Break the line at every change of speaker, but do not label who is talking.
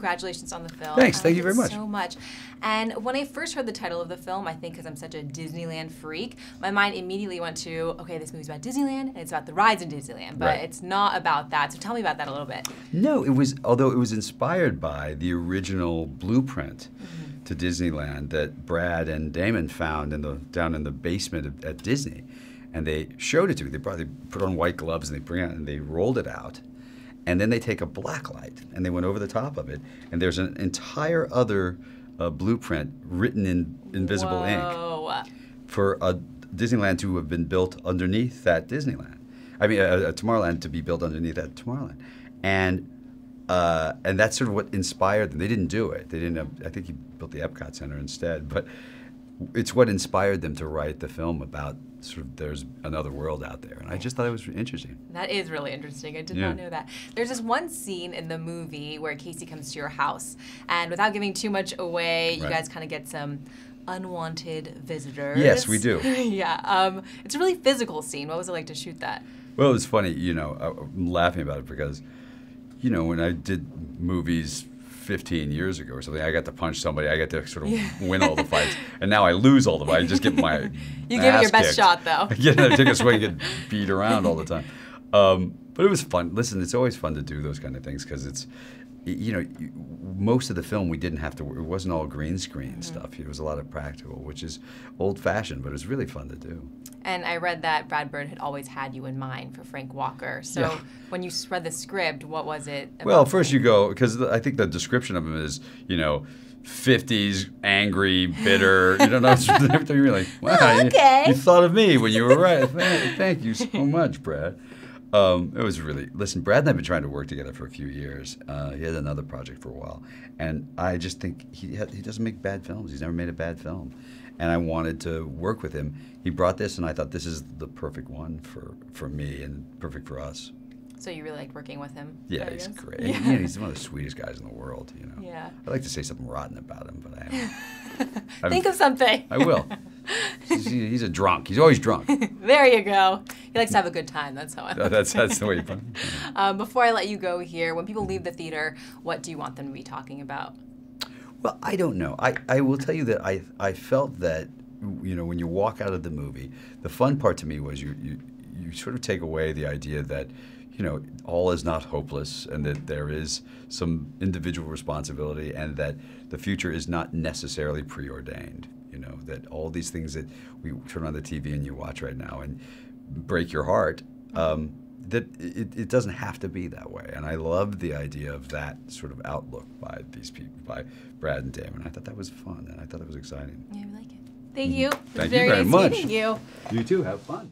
congratulations on the film.
Thanks. Thank you very much.
So much. And when I first heard the title of the film, I think because I'm such a Disneyland freak, my mind immediately went to, okay, this movie's about Disneyland, and it's about the rides in Disneyland, but it's not about that. So tell me about that a little bit.
No, it was, although it was inspired by the original blueprint to Disneyland that Brad and Damon found down in the basement at Disney. And they showed it to me. They put on white gloves and they rolled it out. And then they take a black light and they went over the top of it. And there's an entire other blueprint written in invisible ink for a Disneyland to have been built underneath that Disneyland. I mean, a Tomorrowland to be built underneath that Tomorrowland. And that's sort of what inspired them. They didn't do it. They didn't have, I think he built the Epcot Center instead. But it's what inspired them to write the film about sort of there's another world out there. And I just thought it was interesting.
That is really interesting. I did not know that. There's this one scene in the movie where Casey comes to your house. And without giving too much away, you guys kind of get some unwanted visitors.
Yes, we do.
Yeah. It's a really physical scene. What was it like to shoot that?
Well, it was funny, you know, I'm laughing about it because, you know, when I did movies 15 years ago or something, I got to punch somebody, I got to sort of win all the fights, and now I lose all the fights. I just get my
You give it your best
kicked.
shot, though.
I take a swing and get beat around all the time. But it was fun. Listen, it's always fun to do those kind of things because it's, you know, most of the film we didn't have to, it wasn't all green screen stuff. It was a lot of practical, which is old-fashioned, but it was really fun to do.
And I read that Brad Bird had always had you in mind for Frank Walker. So when you read the script, what was it about?
Well, first you go, because I think the description of him is, you know, 50s, angry, bitter. You don't know. You're like, wow, you thought of me when you were right. Thank you so much, Brad. It was really, listen, Brad and I have been trying to work together for a few years. He had another project for a while. And I just think he doesn't make bad films. He's never made a bad film. And I wanted to work with him. He brought this, and I thought this is the perfect one for me and perfect for us.
So you really liked working with him?
Yeah, he's great. Yeah. You know, he's one of the sweetest guys in the world, you know.
Yeah.
I'd like to say something rotten about him, but I haven't.
Think of something.
I will. He's a drunk. He's always drunk.
There you go. He likes to have a good time. That's how I like
That's the way you put it.
Before I let you go here, when people leave the theater, what do you want them to be talking about?
Well, I don't know. I will tell you that I felt that, you know, when you walk out of the movie, the fun part to me was you sort of take away the idea that, you know, all is not hopeless and that there is some individual responsibility and that the future is not necessarily preordained. You know, that all these things that we turn on the TV and you watch right now and break your heart, that it doesn't have to be that way. And I loved the idea of that sort of outlook by these people, by Brad and Damon. I thought that was fun and I thought that was exciting.
Yeah, I like it. Thank you.
Thank you very much.
Meeting you.
You too. Have fun.